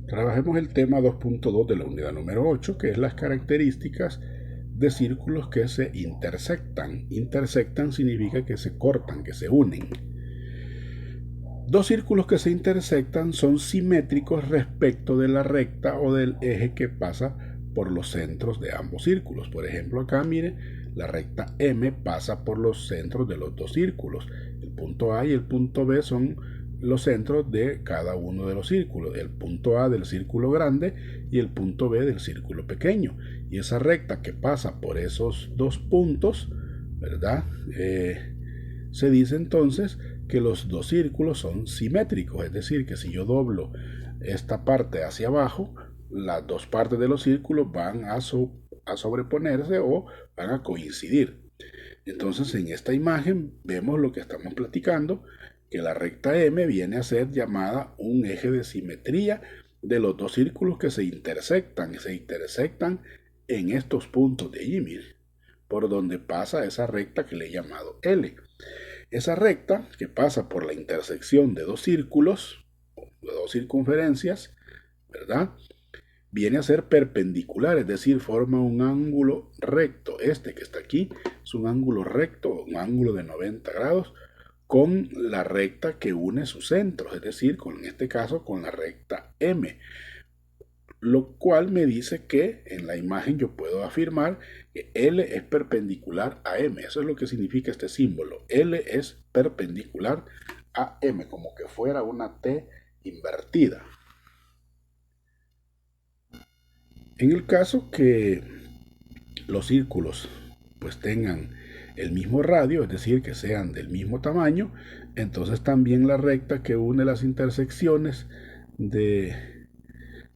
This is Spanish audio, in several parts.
Trabajemos el tema 2.2 de la unidad número 8, que es las características de círculos que se intersectan. Intersectan significa que se cortan, que se unen. Dos círculos que se intersectan son simétricos respecto de la recta o del eje que pasa por los centros de ambos círculos. Por ejemplo, acá mire, la recta M pasa por los centros de los dos círculos. El punto A y el punto B son los centros de cada uno de los círculos. El punto A del círculo grande y el punto B del círculo pequeño. Y esa recta que pasa por esos dos puntos, ¿verdad? Se dice entonces que los dos círculos son simétricos, es decir, que si yo doblo esta parte hacia abajo, las dos partes de los círculos van a sobreponerse o van a coincidir. Entonces en esta imagen vemos lo que estamos platicando, que la recta M viene a ser llamada un eje de simetría de los dos círculos que se intersectan en estos puntos de allí, mire, por donde pasa esa recta que le he llamado L. Esa recta que pasa por la intersección de dos círculos, de dos circunferencias, ¿verdad? Viene a ser perpendicular, es decir, forma un ángulo recto. Este que está aquí es un ángulo recto, un ángulo de 90 grados, con la recta que une sus centros, es decir, en este caso con la recta M. Lo cual me dice que en la imagen yo puedo afirmar que L es perpendicular a M. Eso es lo que significa este símbolo. L es perpendicular a M, como que fuera una T invertida. En el caso que los círculos pues tengan el mismo radio, es decir, que sean del mismo tamaño, entonces también la recta que une las intersecciones de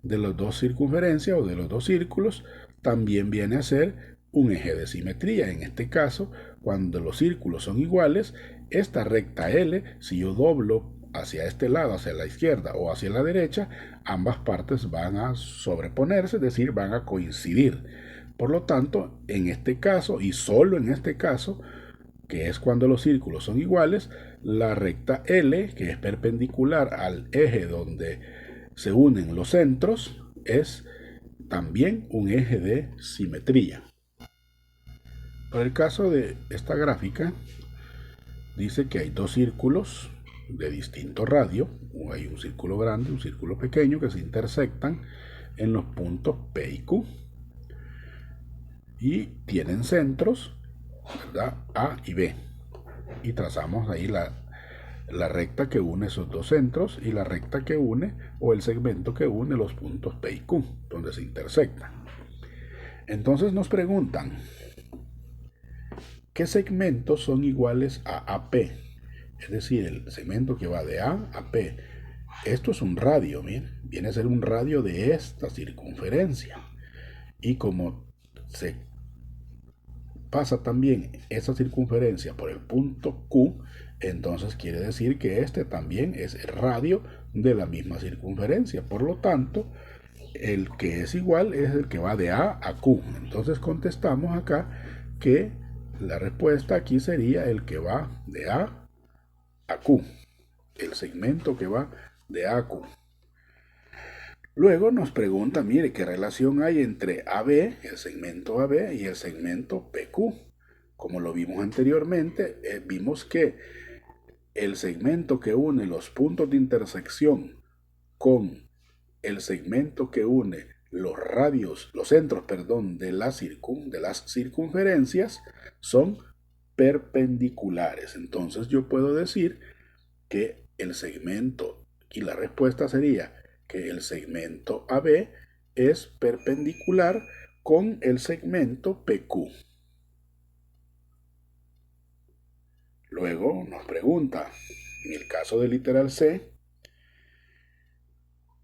las dos circunferencias o de los dos círculos también viene a ser un eje de simetría. En este caso, cuando los círculos son iguales, esta recta L, si yo doblo hacia este lado, hacia la izquierda o hacia la derecha, ambas partes van a sobreponerse, es decir, van a coincidir. Por lo tanto, en este caso, y solo en este caso, que es cuando los círculos son iguales, la recta L, que es perpendicular al eje donde se unen los centros, es también un eje de simetría. Para el caso de esta gráfica, dice que hay dos círculos de distinto radio, o hay un círculo grande y un círculo pequeño que se intersectan en los puntos P y Q y tienen centros, ¿verdad? A y B, y trazamos ahí la recta que une esos dos centros y la recta que une o el segmento que une los puntos P y Q, donde se intersectan. Entonces nos preguntan, ¿qué segmentos son iguales a AP? Es decir, el segmento que va de A a P. Esto es un radio, miren, viene a ser un radio de esta circunferencia. Y como se pasa también esa circunferencia por el punto Q, entonces quiere decir que este también es el radio de la misma circunferencia. Por lo tanto, el que es igual es el que va de A a Q. Entonces contestamos acá que la respuesta aquí sería el que va de A a Q, el segmento que va de A a Q. Luego nos pregunta, mire, ¿qué relación hay entre AB, el segmento AB, y el segmento PQ? Como lo vimos anteriormente, vimos que el segmento que une los puntos de intersección con el segmento que une los radios, los centros, perdón, de las circunferencias son perpendiculares. Entonces yo puedo decir que el segmento, y la respuesta sería que el segmento AB es perpendicular con el segmento PQ. Luego nos pregunta, en el caso del literal C,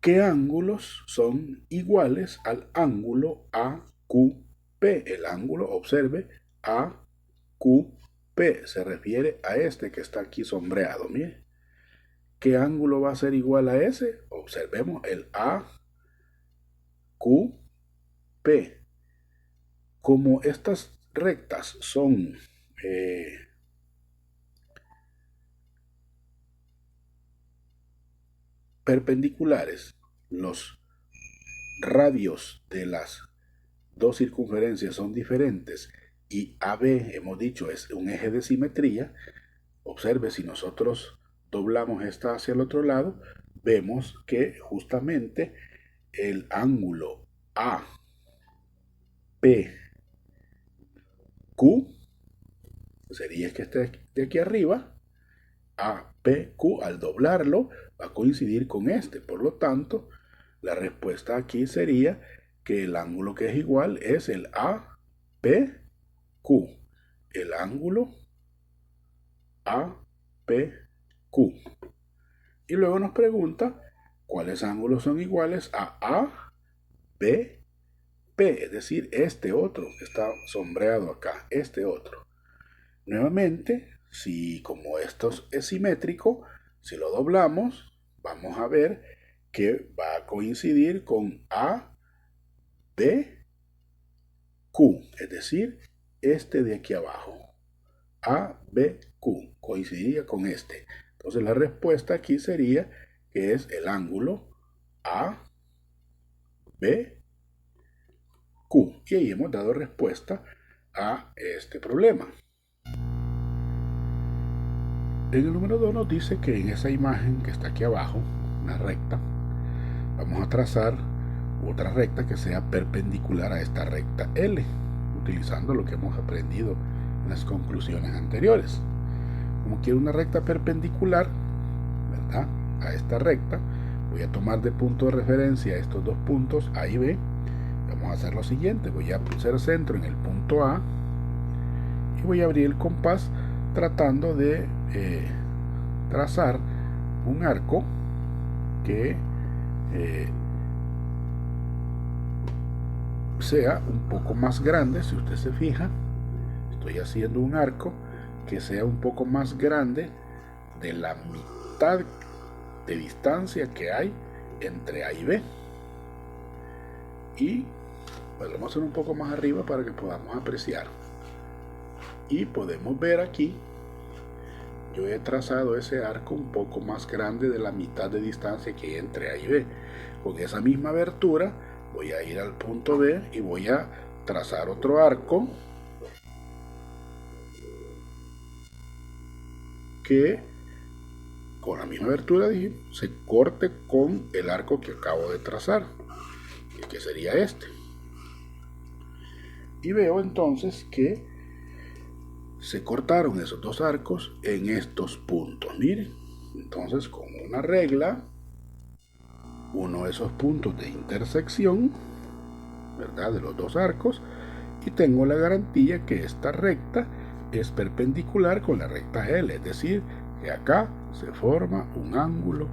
¿qué ángulos son iguales al ángulo AQP? El ángulo, observe, AQP se refiere a este que está aquí sombreado, mire. ¿Qué ángulo va a ser igual a ese? Observemos el AQP. Como estas rectas son perpendiculares, los radios de las dos circunferencias son diferentes y AB, hemos dicho, es un eje de simetría, observe, si nosotros doblamos esta hacia el otro lado, vemos que justamente el ángulo APQ sería que esté de aquí arriba. APQ, al doblarlo, va a coincidir con este. Por lo tanto, la respuesta aquí sería que el ángulo que es igual es el APQ. El ángulo APQ. Y luego nos pregunta cuáles ángulos son iguales a ABP, es decir, este otro que está sombreado acá, este otro. Nuevamente, si como esto es simétrico, si lo doblamos, vamos a ver que va a coincidir con ABQ, es decir, este de aquí abajo. ABQ coincidiría con este. Entonces la respuesta aquí sería que es el ángulo ABQ. Y ahí hemos dado respuesta a este problema. En el número 2 nos dice que en esa imagen que está aquí abajo, una recta, vamos a trazar otra recta que sea perpendicular a esta recta L, utilizando lo que hemos aprendido en las conclusiones anteriores. Como quiero una recta perpendicular, ¿verdad?, a esta recta, voy a tomar de punto de referencia estos dos puntos A y B. Vamos a hacer lo siguiente: voy a hacer centro en el punto A y voy a abrir el compás tratando de trazar un arco que sea un poco más grande. Si usted se fija, estoy haciendo un arco que sea un poco más grande de la mitad de distancia que hay entre A y B. Y pues lo vamos a hacer un poco más arriba para que podamos apreciar. Y podemos ver aquí, yo he trazado ese arco un poco más grande de la mitad de distancia que hay entre A y B. Con esa misma abertura voy a ir al punto B y voy a trazar otro arco que con la misma abertura se corte con el arco que acabo de trazar, que sería este. Y veo entonces que se cortaron esos dos arcos en estos puntos. Miren, entonces con una regla, uno de esos puntos de intersección, ¿verdad?, de los dos arcos, y tengo la garantía que esta recta es perpendicular con la recta L, es decir, que acá se forma un ángulo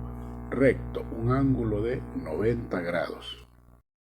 recto, un ángulo de 90 grados.